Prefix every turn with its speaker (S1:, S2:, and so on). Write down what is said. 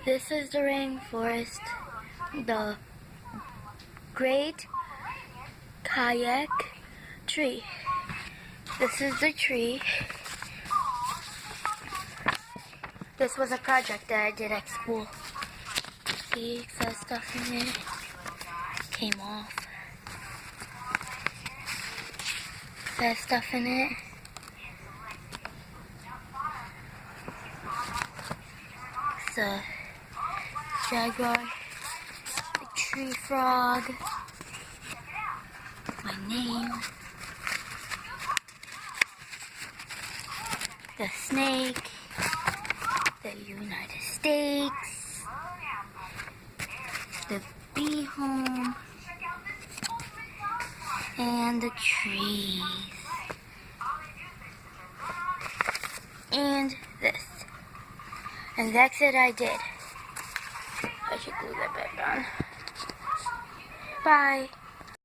S1: This is the rainforest, the great kayak tree. This is the tree. This was a project that I did at school. See, it says stuff in it. Came off. Says stuff in it. It's a jaguar, the tree frog, my name, the snake, the United States, the bee home, and the trees, and this. And that's it, I did. I should glue that back on. Bye.